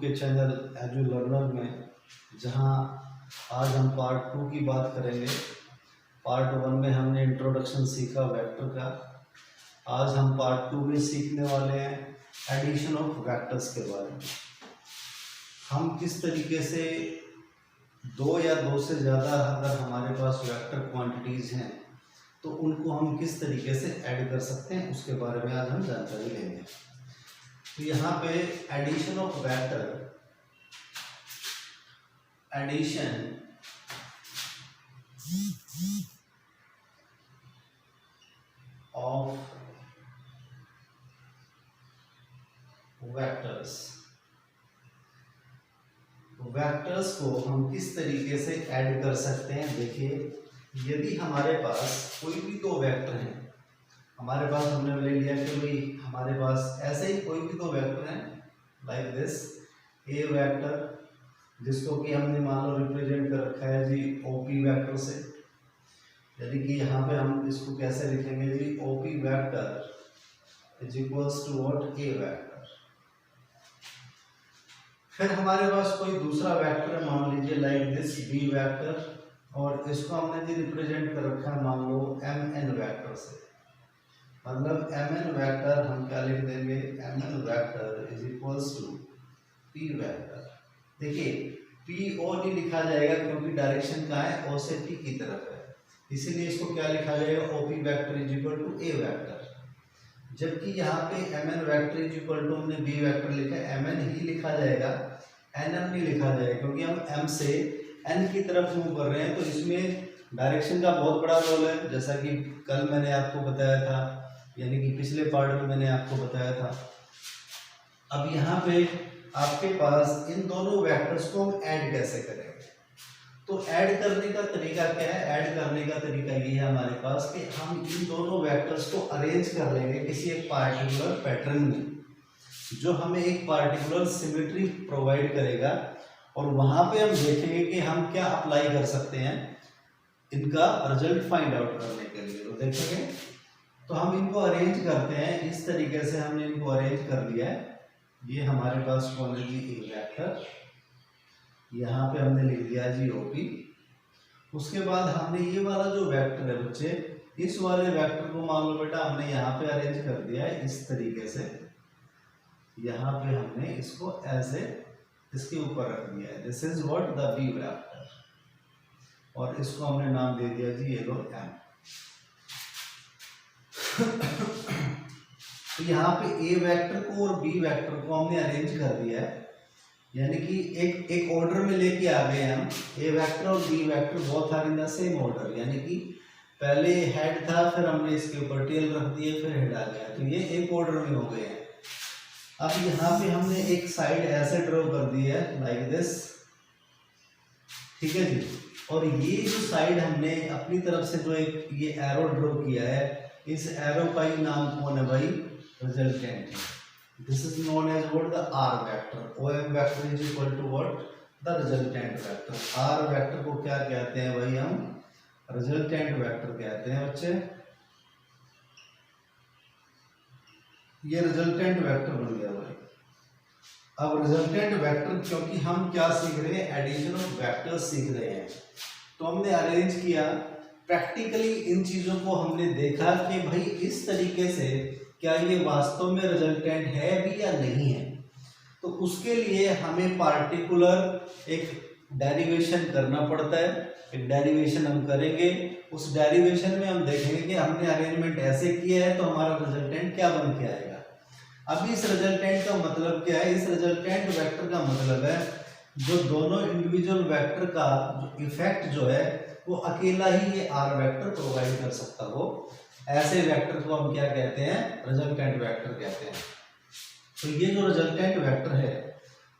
के channel edu learner में, जहां आज हम पार्ट 2 की बात करेंगे। पार्ट 1 में हमने इंट्रोडक्शन सीखा वेक्टर का। आज हम पार्ट 2 में सीखने वाले हैं एडिशन ऑफ वेक्टर्स के बारे में। हम किस तरीके से दो या दो से ज़्यादा अगर हमारे पास वेक्टर क्वांटिटीज़ हैं तो उनको हम किस तरीके से ऐड कर सकते हैं, उसके बारे में आज हम जानकारी लेंगे। तो यहाँ पे addition of vector, addition of vectors, vectors को हम किस तरीके से ऐड कर सकते हैं। देखिए, यदि हमारे पास कोई भी दो वेक्टर हैं, हमारे पास हमने ले लिया कि भाई हमारे पास ऐसे ही कोई भी दो वेक्टर हैं लाइक दिस, ए वेक्टर जिसको कि हमने मान लो रिप्रेजेंट कर रखा है जी ओपी वेक्टर से, यानी कि यहाँ पे हम इसको कैसे लिखेंगे जी, OP vector is equals to what, A vector. फिर हमारे पास कोई दूसरा वेक्टर है, मान लीजिए लाइक दिस बी वेक्टर, और इसको हमने जी रिप्रेजेंट कर रखा है मान लो एम एन वेक्टर से। मतलब एम एन वेक्टर हम क्या लिख देंगे, M N vector is equals to P vector. देखिए पी ओ नहीं लिखा जाएगा क्योंकि डायरेक्शन कहाँ है, ओ से पी की तरफ है, इसीलिए इसको क्या लिखा जाएगा, OP vector is equal to A vector. जबकि यहाँ पे M N vector is equal to हमने बी वेक्टर लिखा है, एम एन ही लिखा जाएगा, एन एम नहीं लिखा जाएगा, क्योंकि हम एम से एन की तरफ मूव कर रहे हैं। तो इसमें डायरेक्शन का बहुत बड़ा रोल है, जैसा कि कल मैंने आपको बताया था, यानी कि पिछले पार्ट में मैंने आपको बताया था। अब यहाँ पे आपके पास इन दोनों वेक्टर्स को हम ऐड कैसे करेंगे। तो ऐड करने का तरीका क्या है, ऐड करने का तरीका ये है हमारे पास कि हम इन दोनों वेक्टर्स को अरेंज कर लेंगे किसी एक पार्टिकुलर पैटर्न में, जो हमें एक पार्टिकुलर सिमेट्री प्रोवाइड करेगा, और वहां पे हम देखेंगे कि हम क्या अप्लाई कर सकते हैं इनका रिजल्ट फाइंड आउट करने के लिए। तो देखेंगे, तो हम इनको अरेंज करते हैं इस तरीके से। हमने इनको अरेंज कर लिया है, ये हमारे पास कौन है जी, ए वेक्टर, यहाँ पे हमने लिख दिया जी ओपी। उसके बाद हमने ये वाला जो वेक्टर है बच्चे, इस वाले वेक्टर को मान लो बेटा हमने यहाँ पे अरेंज कर दिया है इस तरीके से, यहाँ पे हमने इसको ऐसे इसके ऊपर रख दिया है, this is what the B vector, और इसको हमने नाम दे दिया जी ये लो एम। तो यहाँ पे ए वेक्टर को और बी वेक्टर को हमने अरेंज कर दिया है, यानी कि एक ऑर्डर में लेके आ गए हम। ए वेक्टर और B vector both are in the same order, यानी कि पहले हेड था, फिर हमने इसके ऊपर टेल रख दिए, फिर हेड आ गया, तो ये एक ऑर्डर में हो गए हैं। अब यहाँ पे हमने एक साइड ऐसे ड्रॉ कर दी है लाइक दिस, ठीक है जी। और ये जो साइड हमने अपनी तरफ से जो एक ये एरो ड्रॉ किया है, इस एरो का ही नाम कौन है भाई, resultant. This is known as what, the R vector. O M vector is equal to what, the resultant vector. R vector को क्या कहते हैं भाई, हम रिजल्टेंट वेक्टर कहते हैं बच्चे। ये रिजल्टेंट वेक्टर बन गया भाई। अब रिजल्टेंट वेक्टर, क्योंकि हम क्या सीख रहे हैं, एडिशन ऑफ वेक्टर्स सीख रहे हैं, तो हमने अरेंज किया प्रैक्टिकली। इन चीजों को हमने देखा कि भाई इस तरीके से क्या ये वास्तव में रिजल्टेंट है भी या नहीं है। तो उसके लिए हमें पार्टिकुलर एक डेरिवेशन करना पड़ता है, एक डेरिवेशन हम करेंगे। उस डेरिवेशन में हम देखेंगे कि हमने अरेंजमेंट ऐसे किया है तो हमारा रिजल्टेंट क्या बन के आएगा। अब इस रिजल्टेंट का मतलब क्या है, इस रिजल्टेंट वेक्टर का मतलब है जो दोनों इंडिविजुअल वेक्टर का जो इफेक्ट जो है वो अकेला ही ये आर वेक्टर प्रोवाइड कर सकता हो। ऐसे वेक्टर को हम क्या कहते हैं, रिजल्टेंट वेक्टर कहते हैं। तो ये जो रिजल्टेंट वेक्टर है,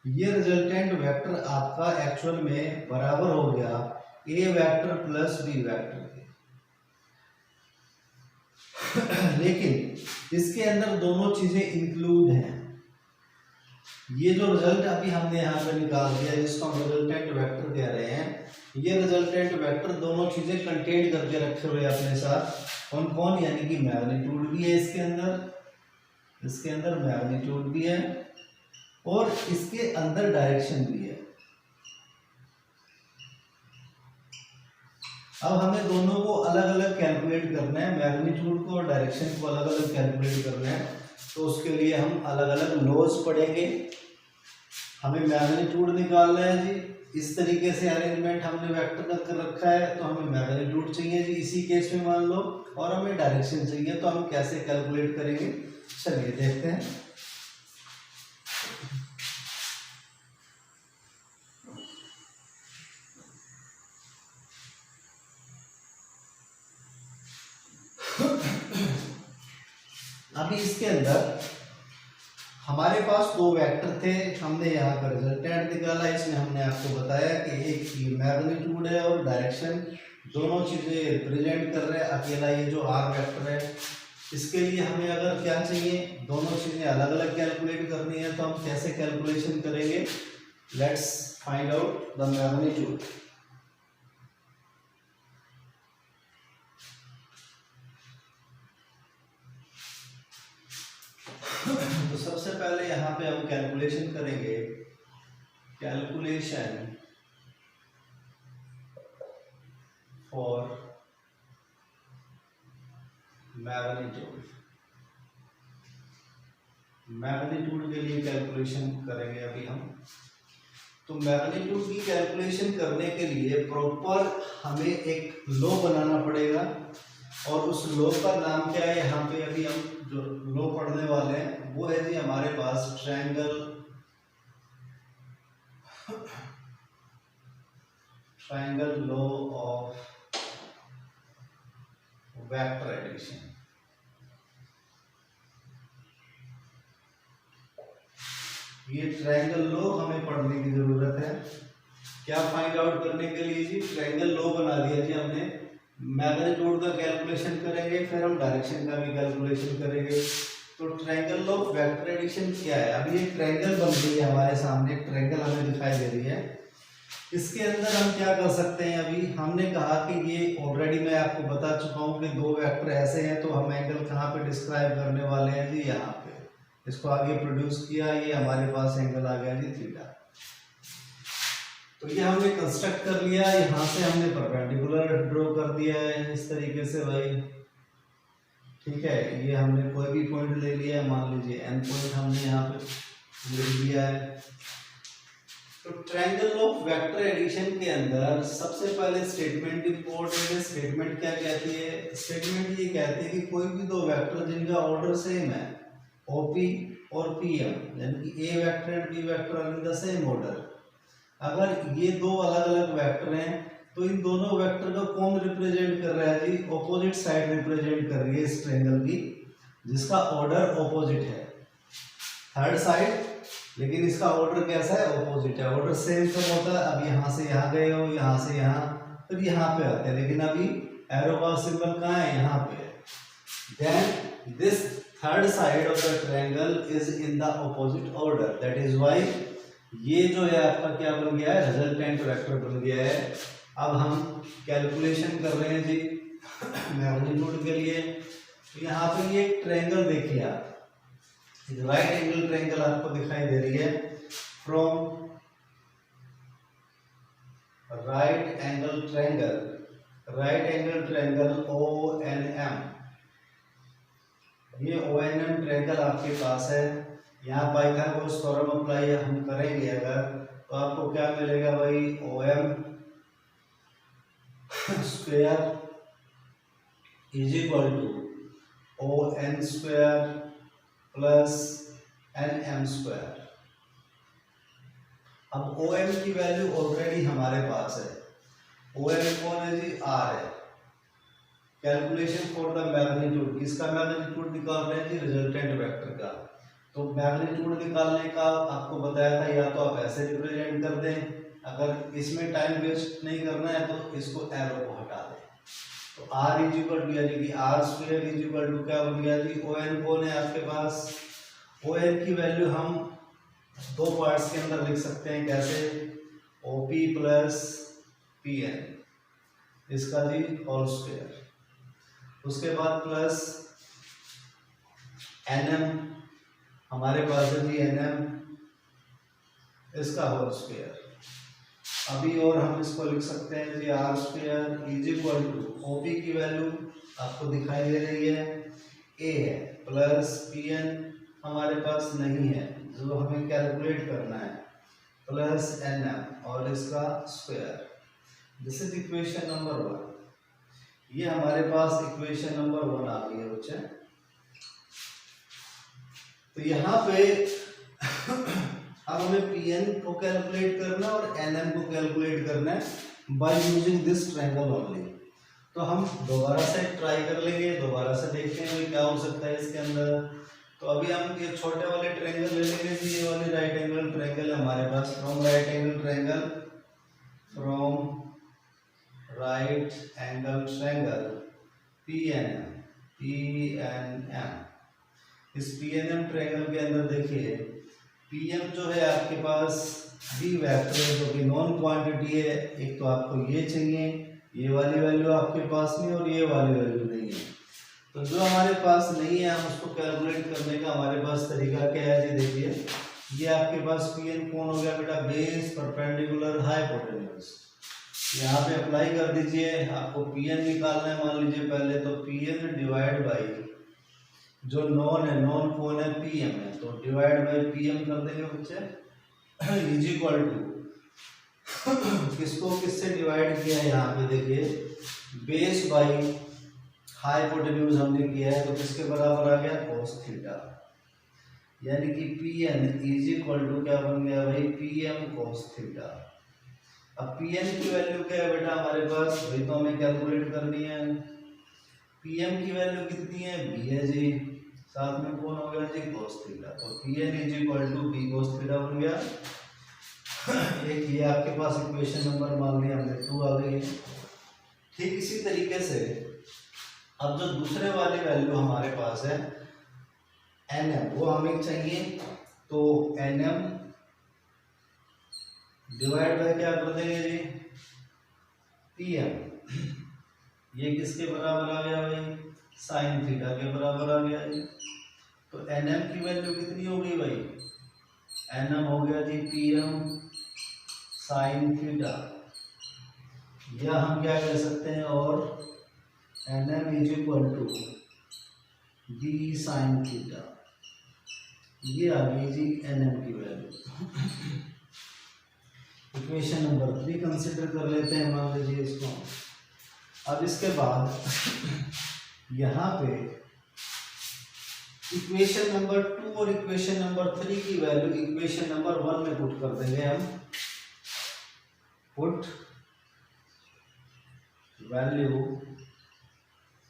ये रिजल्टेंट वेक्टर आपका एक्चुअल में बराबर हो गया ए वेक्टर प्लस बी वेक्टर के। लेकिन इसके अंदर दोनों चीजें इंक्लूड हैं। ये जो रिजल्ट अभी हमने यहाँ पे निकाल दिया, जिसको हम रिजल्टेंट वेक्टर कह रहे हैं, ये रिजल्टेंट वेक्टर दोनों चीजें कंटेन करके रखे हुए अपने साथ। कौन कौन, यानी कि मैग्नीट्यूड भी है इसके अंदर मैग्नीट्यूड भी है, और इसके अंदर डायरेक्शन भी है। अब हमें दोनों को अलग अलग कैलकुलेट करना है, मैग्नीट्यूड को और डायरेक्शन को अलग अलग कैलकुलेट करना है। तो उसके लिए हम अलग अलग लॉज पढ़ेंगे। हमें मैग्नीट्यूड निकालना है जी, इस तरीके से अरेंजमेंट हमने वेक्टर का कर रखा है, तो हमें मैग्नीट्यूड चाहिए जी इसी केस में मान लो, और हमें डायरेक्शन चाहिए। तो हम कैसे कैलकुलेट करेंगे, चलिए देखते हैं। अभी इसके अंदर हमारे पास दो वेक्टर थे, हमने यहाँ पर रिजल्टेंट निकाला। इसमें हमने आपको बताया कि एक मैग्नीट्यूड है और डायरेक्शन, दोनों चीजें रिप्रेजेंट कर रहे हैं। अकेला ये जो आर वेक्टर है, इसके लिए हमें अगर क्या चाहिए, दोनों चीजें अलग अलग कैलकुलेट करनी है। तो हम कैसे कैलकुलेशन करेंगे, let's find out the magnitude. तो सबसे पहले यहाँ पे हम कैलकुलेशन करेंगे, कैलकुलेशन फॉर मैग्नीट्यूड। मैग्नीट्यूड के लिए कैलकुलेशन करेंगे अभी हम। तो मैग्नीट्यूड की कैलकुलेशन करने के लिए प्रॉपर हमें एक लॉ बनाना पड़ेगा, और उस लॉ का नाम क्या है, यहाँ पे अभी हम जो लॉ पढ़ने वाले हैं वो है जी हमारे पास triangle law of vector addition. ये ट्रायंगल लॉ हमें पढ़ने की जरूरत है। क्या फाइंड आउट करने के लिए जी, ट्रायंगल लॉ बना दिया जी हमने। मैग्नीट्यूड का कैलकुलेशन करेंगे, फिर हम डायरेक्शन का भी कैलकुलेशन करेंगे। तो triangle law of vector addition क्या है, अभी एक ट्रायंगल बन रही है हमारे सामने, एक ट्रायंगल हमें दिखाई दे रही है। इसके अंदर हम क्या कर सकते हैं, अभी हमने कहा कि ये ऑलरेडी मैं आपको बता चुका हूँ कि दो वेक्टर ऐसे हैं, तो हम एंगल कहाँ पे डिस्क्राइब करने वाले हैं जी, यहाँ पे। इसको आगे प्रोड्यूस किया, ये हमारे पास एंगल आ गया जी थीटा। तो ये हमने कंस्ट्रक्ट कर लिया, यहाँ से हमने परपेंडिकुलर ड्रॉ कर दिया है इस तरीके से भाई, ठीक है। ये हमने कोई भी पॉइंट ले लिया है, मान लीजिए एन पॉइंट हमने यहाँ पे ले लिया है। तो ट्रायंगल ऑफ वेक्टर एडिशन के अंदर सबसे पहले स्टेटमेंट इंपॉर्टेंट है। स्टेटमेंट क्या कहती है, स्टेटमेंट ये कहती है कि कोई भी दो वेक्टर जिनका ऑर्डर सेम है, ओपी और पीएम, यानी कि A vector and B vector are in the same order. अगर ये दो अलग अलग वेक्टर हैं, तो इन दोनों वेक्टर को कौन रिप्रेजेंट कर रहा है जी, ऑपोजिट साइड रिप्रेजेंट कर रही है इस ट्रायंगल की, जिसका ऑर्डर ऑपोजिट है। थर्ड साइड, लेकिन इसका ऑर्डर कैसा है, ऑपोजिट है। ऑर्डर सेम कब होता है, अब यहाँ से यहाँ गए हो, यहाँ से यहाँ, फिर यहाँ पे आते हैं, लेकिन अभी एरो का सिंबल कहाँ है, यहाँ पे है। Then this third side of the triangle is in the opposite order, that is why ये जो है आपका क्या बन गया है, रिजल्टेंट वेक्टर बन गया है। अब हम कैलकुलेशन कर रहे हैं जी मैग्नीट्यूड के लिए। तो यहाँ पे ये ट्रायंगल देखिए आप, राइट एंगल ट्रायंगल आपको दिखाई दे रही है। From right angle triangle O N M, ये ओ एन एम ट्रायंगल आपके पास है। यहाँ पाइथागोरस थ्योरम अप्लाई हम करेंगे अगर, तो आपको क्या मिलेगा भाई, O M square is equal to O N square plus N M square. अब ओ एम की वैल्यू ऑलरेडी हमारे पास है। ओ एम कौन है जी, आर है। कैलकुलेशन फॉर द मैग्नीट्यूड, इसका मैग्नीट्यूड निकाल रहे हैं जी रिजल्टेंट वेक्टर का। तो मैग्नीट्यूड निकालने का आपको बताया था, या तो आप ऐसे रिप्रेजेंट कर दें, अगर इसमें टाइम वेस्ट नहीं करना है तो इसको एरो को हटा दें। तो आर इज इक्वल टू, यानी कि R square is equal to क्या बन गया जी, ओ एन कौन है आपके पास, ओ एन की वैल्यू हम दो पार्ट्स के अंदर लिख सकते हैं, कैसे, O P plus P N, इसका जी होल स्क्वायर, उसके बाद प्लस एन एम हमारे पास है जी एन एम इसका होल स्क्वायर। अभी और हम इसको लिख सकते हैं जी R square is equal to OP की वैल्यू आपको दिखाई दे रही है ए है प्लस पी एन हमारे पास नहीं है जो हमें कैलकुलेट करना है प्लस एन एम और इसका square. This is equation number 1। ये हमारे पास इक्वेशन नंबर 1 आ गई है बच्चे। तो यहाँ पे अब हमें Pn को कैलकुलेट करना है और Nm को कैलकुलेट करना है by using this triangle only. तो हम दोबारा से ट्राई कर लेंगे, दोबारा से देखते हैं क्या हो सकता है इसके अंदर। तो अभी हम ये छोटे वाले ट्रायंगल ले लेंगे जी, ये वाली राइट एंगल ट्रायंगल है हमारे पास। From right angle triangle PNM इस PNM ट्रायंगल के अंदर देखिए PM जो है आपके पास बी वेक्टर है जो कि नॉन क्वांटिटी है। एक तो आपको ये चाहिए, ये वाली वैल्यू आपके पास नहीं और ये वाली वैल्यू नहीं है। तो जो हमारे पास नहीं है हम उसको कैलकुलेट करने का हमारे पास तरीका क्या है जी। देखिए ये आपके पास Pn कौन हो गया बेटा, बेस परपेंडिकुलर हाइपोटेन्यूज। यहाँ पे अप्लाई कर दीजिए, आपको Pn निकालना है। मान लीजिए पहले तो Pn डिवाइड बाई जो नॉन है, नॉन कौन है, Pm है, तो डिवाइड बाई Pm कर देंगे बच्चे इज इक्वल टू किसको किससे डिवाइड किया है यहाँ पे देखिए बेस बाई हाइपोटेन्यूज हमने किया है तो किसके बराबर आ गया cos थीटा। यानी कि Pn इज इक्वल टू क्या बन गया भाई Pm cos थीटा। अब Pn की वैल्यू क्या है बेटा हमारे पास, वही तो हमें कैलकुलेट करनी है। Pm की वैल्यू कितनी है b है जी, साथ में कौन हो गया जी cos थीटा। तो Pn is equal to b cos theta बन गया। एक ये आपके पास इक्वेशन नंबर मान लिया हमने 2 आ गई है। ठीक इसी तरीके से अब जो दूसरे वाली वैल्यू हमारे पास है Nm वो हमें चाहिए। तो Nm डिवाइड बाय क्या कर देंगे जी Pm। ये किसके बराबर आ गया भाई साइन थीटा के बराबर आ गया जी। तो Nm की वैल्यू कितनी हो गई भाई, Nm हो गया जी Pm साइन थीटा। या हम क्या कर सकते हैं और Nm is equal to d sine theta. ये आ गई जी Nm की वैल्यू। इक्वेशन नंबर 3 कंसिडर कर लेते हैं, मान लीजिए इसको। अब इसके बाद यहाँ पे इक्वेशन नंबर 2 और इक्वेशन नंबर 3 की वैल्यू इक्वेशन नंबर 1 में पुट कर देंगे हम। Put value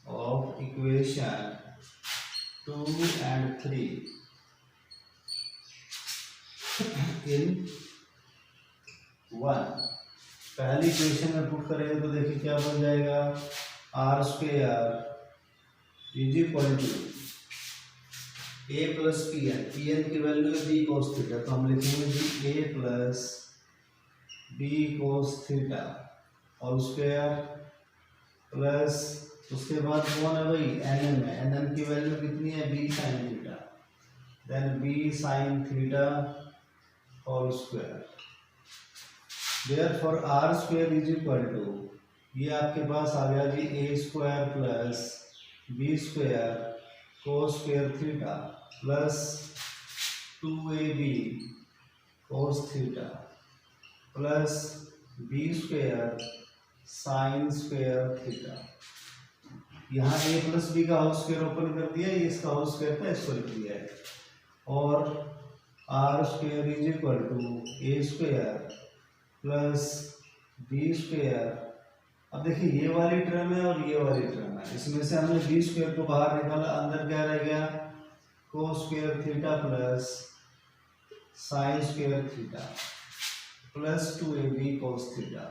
of equation 2 and 3 इन 1। पहली इक्वेशन में पुट करेंगे तो देखिए क्या बन जाएगा R square is equal to A plus P N. P N की वैल्यू है बी कोस थीटा, तो हम लिखेंगे जी A plus B cos theta और स्क्वायर प्लस उसके बाद कौन है भाई एन एम है। एन एम की वैल्यू कितनी है B sine theta, then B sine theta whole square. Therefore r square is equal to ये आपके पास आ गया जी a square plus b square cos square theta plus 2ab cos theta plus b square sine square theta. यहाँ a plus b का whole square open कर दिया, ये इसका whole square था इसको लिख दिया है। और r square is equal to a square plus B square. अब देखिए ये वाली टर्म है और ये वाली टर्म है, इसमें से हमने बी स्क्वायर को बाहर निकाला, अंदर क्या रह गया cos square theta plus sine square theta plus 2ab cos theta.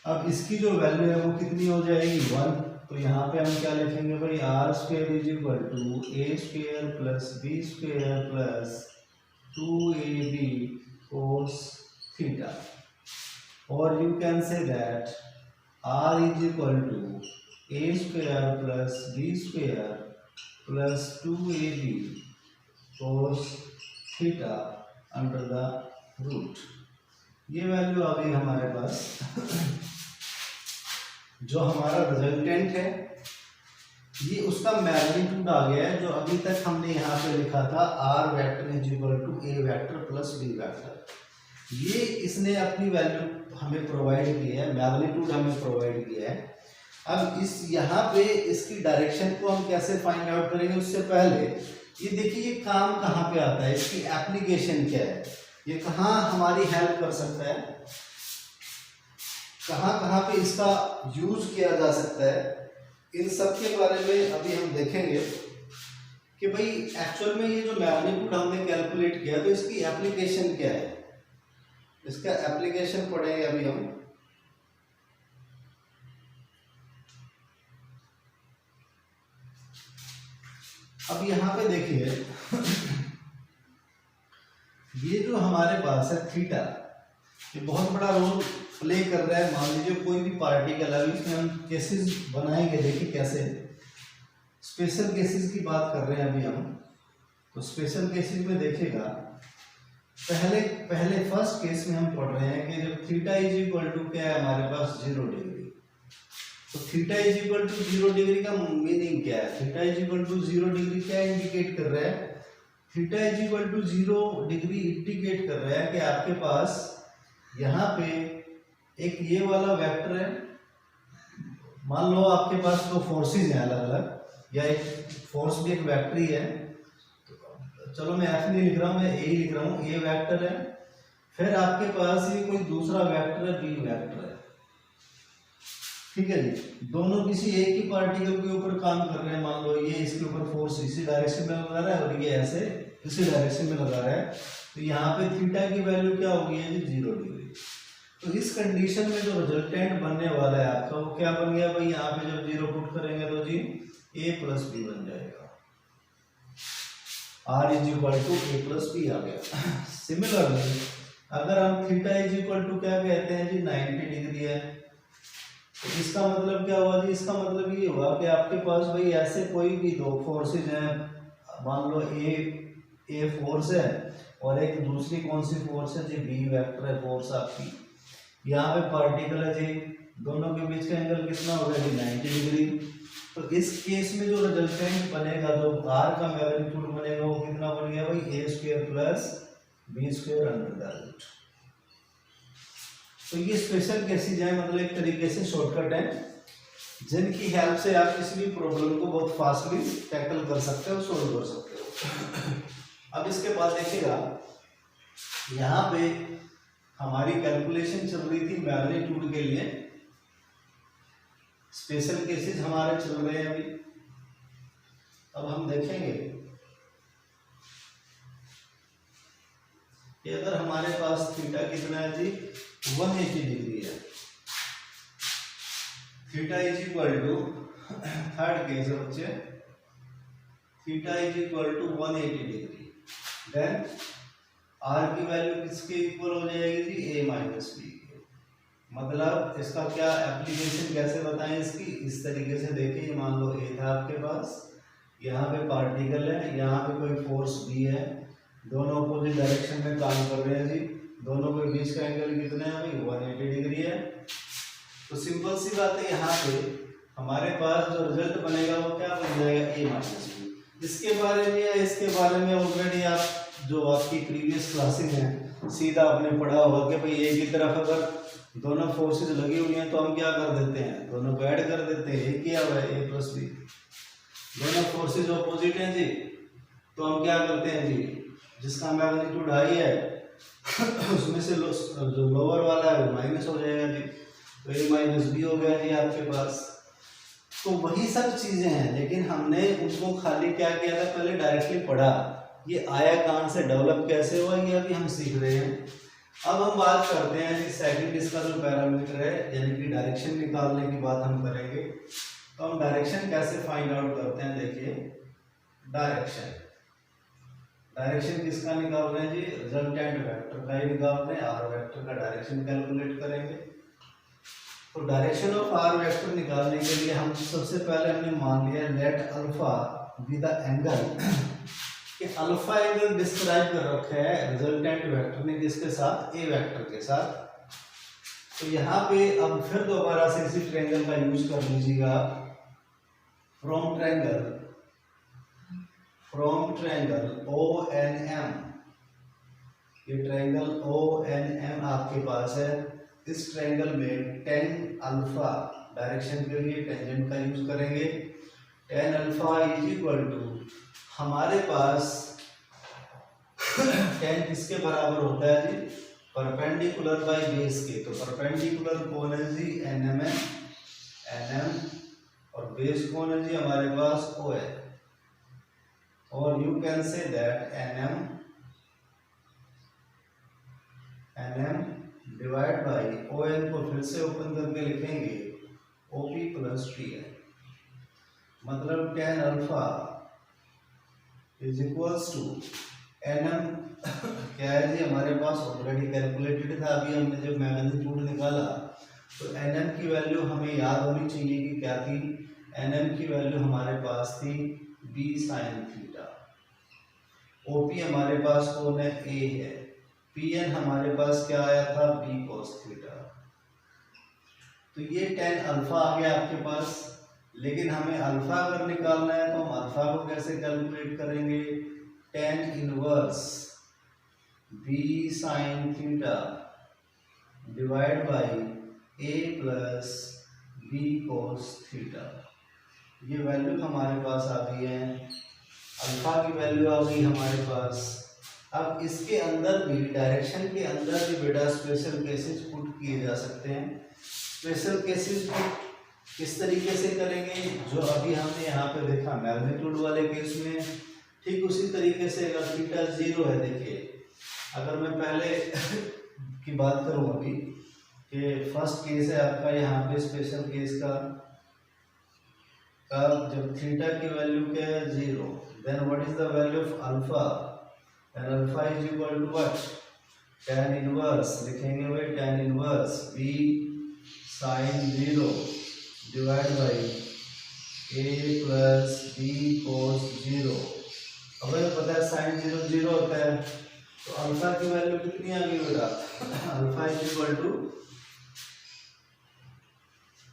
अब इसकी जो वैल्यू है वो कितनी हो जाएगी 1। तो यहाँ पे हम क्या लिखेंगे भाई R square is equal to A square plus B square plus 2ab cos theta, or you can say that r is equal to a square plus b square plus 2ab cos theta under the root. ये value आ गई हमारे पास। जो हमारा resultant है ये उसका magnitude आ गया है, जो अभी तक हमने यहाँ पे लिखा था R vector is equal to A vector plus B vector. ये इसने अपनी वैल्यू हमें प्रोवाइड की है, मैग्नीट्यूड हमें प्रोवाइड किया है। अब इस यहाँ पे इसकी डायरेक्शन को हम कैसे फाइंड आउट करेंगे, उससे पहले ये देखिए ये काम कहाँ पे आता है, इसकी एप्लीकेशन क्या है, ये कहाँ हमारी हेल्प कर सकता है, कहाँ कहाँ पे इसका यूज किया जा सकता है, इन सब के बारे में अभी हम देखेंगे कि भाई एक्चुअल में ये जो मैग्नीट्यूड हमने कैलकुलेट किया तो इसकी एप्लीकेशन क्या है। इसका एप्लीकेशन पढ़ेंगे अभी हम। अब यहाँ पे देखिए ये जो हमारे पास है थीटा, ये बहुत बड़ा रोल प्ले कर रहा है। मान लीजिए कोई भी पार्टिकल, अभी इसमें हम केसेस बनाएंगे, देखिए कैसे। स्पेशल केसेस की बात कर रहे हैं अभी हम, तो स्पेशल केसेस में देखिएगा पहले फर्स्ट केस में हम पढ़ रहे हैं कि जब थीटा इज इक्वल टू क्या है हमारे पास 0 डिग्री। तो theta is equal to 0 degree का मीनिंग क्या है, theta is equal to 0 degree क्या इंडिकेट कर रहा है, theta is equal to 0 degree indicate कर रहा है कि आपके पास यहाँ पे एक ये वाला वेक्टर है। मान लो आपके पास दो फोर्सेस हैं अलग अलग, या एक फोर्स भी एक वेक्टर ही है, चलो मैं एफ नहीं लिख रहा हूँ, मैं ए लिख रहा हूँ। ए वेक्टर है, फिर आपके पास ये कोई दूसरा वेक्टर है, बी वेक्टर है, ठीक है जी। दोनों किसी एक ही पार्टिकल के ऊपर काम कर रहे हैं। मान लो ये इसके ऊपर फोर्स इसी डायरेक्शन में लगा रहा है और ये ऐसे इसी डायरेक्शन में लगा रहा है, तो यहाँ पे थीटा की वैल्यू क्या होगी जी 0 डिग्री। तो इस कंडीशन में जो रिजल्टेंट बनने वाला है आपका वो क्या बन गया भाई, यहाँ पे जब 0 पुट करेंगे तो जी a प्लस बी बन जाएगा। r is equal to a plus B आ गया। सिमिलरली अगर हम थीटा इज इक्वल टू क्या कहते हैं जी 90 डिग्री है, तो इसका मतलब क्या हुआ जी, इसका मतलब ये हुआ कि आपके पास भाई ऐसे कोई भी दो फोर्सेज हैं, मान लो ए फोर्स है और एक दूसरी कौन सी फोर्स है जी बी वेक्टर है फोर्स आपकी। यहाँ पे पार्टिकल है जी, दोनों के बीच का एंगल कितना होगा जी 90 डिग्री। तो इस केस में जो रिजल्टेंट बनेगा, जो r का मैग्नीट्यूड बनेगा वो कितना बन गया भाई a square plus B square under the root. तो ये स्पेशल केसेज है, मतलब एक तरीके से शॉर्टकट है जिनकी हेल्प से आप किसी भी प्रॉब्लम को बहुत फास्टली टैकल कर सकते हो, सोल्व कर सकते हो। अब इसके बाद देखिएगा यहाँ पे हमारी कैलकुलेशन चल रही थी मैग्नीट्यूड के लिए, स्पेशल केसेस हमारे चल रहे हैं अभी। अब हम देखेंगे कि अगर हमारे पास थीटा कितना है जी 180 डिग्री है, theta is equal to third case है बच्चे, theta is equal to 180 degree, then R की वैल्यू किसके इक्वल हो जाएगी जी a माइनस बी। मतलब इसका क्या एप्लीकेशन कैसे बताएं इसकी, इस तरीके से देखिए। मान लो ए था आपके पास, यहाँ पे पार्टिकल है, यहाँ पे कोई फोर्स बी है, दोनों अपोजिट डायरेक्शन में काम कर रहे हैं जी, दोनों के बीच का एंगल कितना है भाई 180 डिग्री है। तो सिंपल सी बात है, यहाँ पे हमारे पास जो रिजल्ट बनेगा वो क्या बन जाएगा a माइनस बी। इसके बारे में या इसके बारे में ऑलरेडी आप जो आपकी प्रीवियस क्लासेस हैं सीधा आपने पढ़ा होगा कि भाई ए की तरफ अगर दोनों फोर्सेस लगी हुई हैं तो हम क्या कर देते हैं, दोनों को ऐड कर देते हैं। ए क्या हुआ है a प्लस बी, दोनों फोर्सेस ऑपोजिट हैं जी, तो हम क्या करते हैं जी, जिसका मैग्नीट्यूड हाई है उसमें से जो लोअर वाला है वो माइनस हो जाएगा जी, तो a माइनस बी हो गया जी आपके पास। तो वही सब चीजें हैं, लेकिन हमने उनको खाली क्या किया था, पहले डायरेक्टली पढ़ा, ये आया कहाँ से, डेवलप कैसे हुआ, ये अभी हम सीख रहे हैं। अब हम बात करते हैं कि सेकंड इसका जो पैरामीटर है, यानी कि डायरेक्शन निकालने की बात हम करेंगे। तो हम डायरेक्शन कैसे फाइंड आउट करते हैं, देखिए डायरेक्शन किसका निकाल रहे हैं जी, रिजल्टेंट वेक्टर का ही निकाल रहे हैं, आर वेक्टर का डायरेक्शन कैलकुलेट करेंगे। तो डायरेक्शन ऑफ आर वेक्टर निकालने के लिए हम सबसे पहले हमने मान लिया let alpha be the angle, कि कि अल्फा एंगल डिस्क्राइब कर रखा है रिजल्टेंट वेक्टर ने किसके साथ, ए वेक्टर के साथ। तो यहाँ पे अब फिर दोबारा से इसी ट्रायंगल का यूज कर लीजिएगा। From triangle O N M, ये ट्रायंगल ओ एन एम आपके पास है। इस ट्रायंगल में टेन अल्फा डायरेक्शन के लिए टेंजेंट का यूज करेंगे। Tan alpha is equal to, हमारे पास टेन किसके बराबर होता है जी, परपेंडिकुलर बाय बेस के। तो परपेंडिकुलर कौन है जी, एन एम, और बेस कौन है जी हमारे पास, ओ है। और you can say that N M divide by O N को फिर से ओपन करके लिखेंगे ओपी प्लस टी है। मतलब tan alpha is equals to N M क्या है जी हमारे पास ऑलरेडी कैलकुलेटेड था। अभी हमने जब मैग्नीट्यूड निकाला तो एन एम की वैल्यू हमें याद होनी चाहिए कि क्या थी। एन एम की वैल्यू हमारे पास थी बी साइन थीटा। ओपी हमारे पास कौन है, ए है। पी एन हमारे पास क्या आया था, बी कोस थीटा। तो ये टेन अल्फा आ गया आपके पास। लेकिन हमें अल्फा अगर निकालना है तो हम अल्फा को कैसे कैलकुलेट करेंगे, tan inverse B sine theta divide by A plus B cos theta. ये वैल्यू हमारे पास आ गई है, अल्फा की वैल्यू आ गई हमारे पास। अब इसके अंदर भी डायरेक्शन के अंदर भी बेटा स्पेशल केसेस पुट किए जा सकते हैं। स्पेशल केसेस किस तरीके से करेंगे, जो अभी हमने यहाँ पे देखा मैग्नीट्यूड वाले केस में, ठीक उसी तरीके से अगर थीटा जीरो है, देखिए अगर मैं पहले की बात करूँ अभी कि फर्स्ट केस है आपका यहाँ पे स्पेशल केस का, जब थीटा की वैल्यू क्या है, zero, then what is the value of alpha, and alpha is equal to what, tan inverse लिखेंगे भाई, tan inverse B sine zero divide by A plus B cos zero. अब पता है साइन जीरो जीरो होता है, तो alpha की value कितनी आ गई बेटा, alpha is equal to,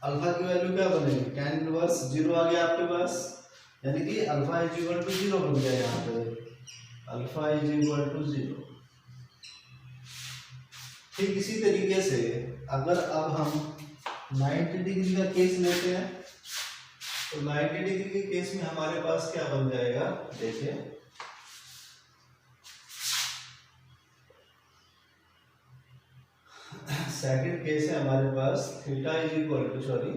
alpha की वैल्यू क्या बनेगी, tan इनवर्स जीरो आ गया आपके पास, यानी कि alpha is equal to zero बन गया यहाँ पे, alpha is equal to zero. ठीक इसी तरीके से अगर अब हम 90 डिग्री का केस लेते हैं तो 90 डिग्री के केस में हमारे पास क्या बन जाएगा, देखिए सेकंड केस है हमारे पास, theta is equal to sorry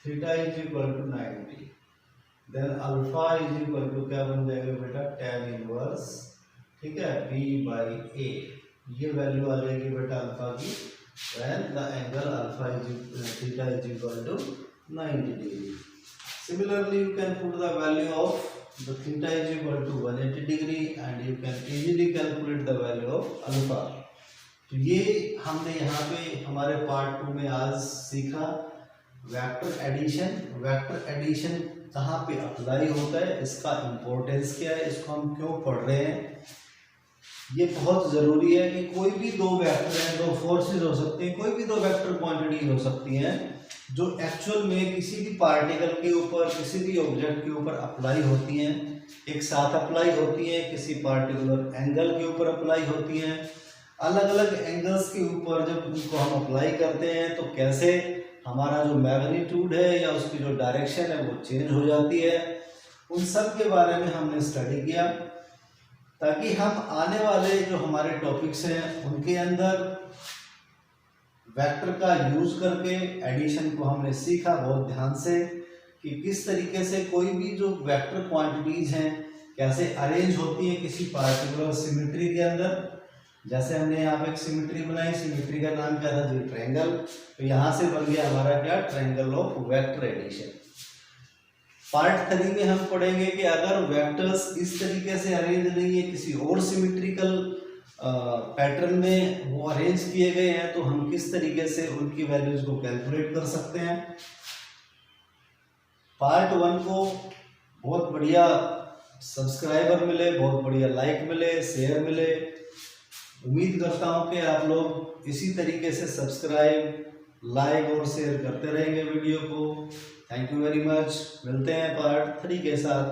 theta is equal to 90, then alpha is equal to क्या बन जाएगा बेटा, tan इनवर्स, ठीक है, b बाई a। ये वैल्यू आ जाएगी बेटा अल्फा की, when the angle alpha is theta is equal to 90 degree. Similarly, you can put the value of the theta is equal to 180 degree and you can easily calculate the value of alpha. तो ये हमने यहाँ पे हमारे part 2 में आज सीखा vector addition. Vector addition कहाँ पे अप्लाई होता है, इसका इम्पोर्टेंस क्या है, इसको हम क्यों पढ़ रहे हैं, ये बहुत ज़रूरी है कि कोई भी दो वेक्टर हैं, दो फोर्सेस हो सकते हैं, कोई भी दो वेक्टर क्वांटिटीज हो सकती हैं जो एक्चुअल में किसी भी पार्टिकल के ऊपर, किसी भी ऑब्जेक्ट के ऊपर अप्लाई होती हैं, एक साथ अप्लाई होती हैं, किसी पार्टिकुलर एंगल के ऊपर अप्लाई होती हैं। अलग अलग एंगल्स के ऊपर जब उनको हम अप्लाई करते हैं तो कैसे हमारा जो मैग्नीट्यूड है या उसकी जो डायरेक्शन है वो चेंज हो जाती है, उन सब के बारे में हमने स्टडी किया ताकि हम आने वाले जो हमारे टॉपिक्स हैं उनके अंदर वेक्टर का यूज करके एडिशन को हमने सीखा बहुत ध्यान से कि किस तरीके से कोई भी जो वेक्टर क्वांटिटीज हैं कैसे अरेंज होती हैं किसी पार्टिकुलर सिमेट्री के अंदर। जैसे हमने यहाँ पे एक सिमेट्री बनाई, सिमेट्री का नाम क्या था जी, ट्रायंगल, तो यहाँ से बन गया हमारा क्या, triangle of vector addition. Part 3 में हम पढ़ेंगे कि अगर वेक्टर्स इस तरीके से अरेंज नहीं है, किसी और सिमेट्रिकल पैटर्न में वो अरेंज किए गए हैं, तो हम किस तरीके से उनकी वैल्यूज को कैलकुलेट कर सकते हैं। पार्ट 1 को बहुत बढ़िया सब्सक्राइबर मिले, बहुत बढ़िया लाइक मिले, शेयर मिले। उम्मीद करता हूँ कि आप लोग इसी तरीके से सब्सक्राइब, लाइक और शेयर करते रहेंगे वीडियो को। Thank you very much. मिलते हैं पार्ट 3 के साथ।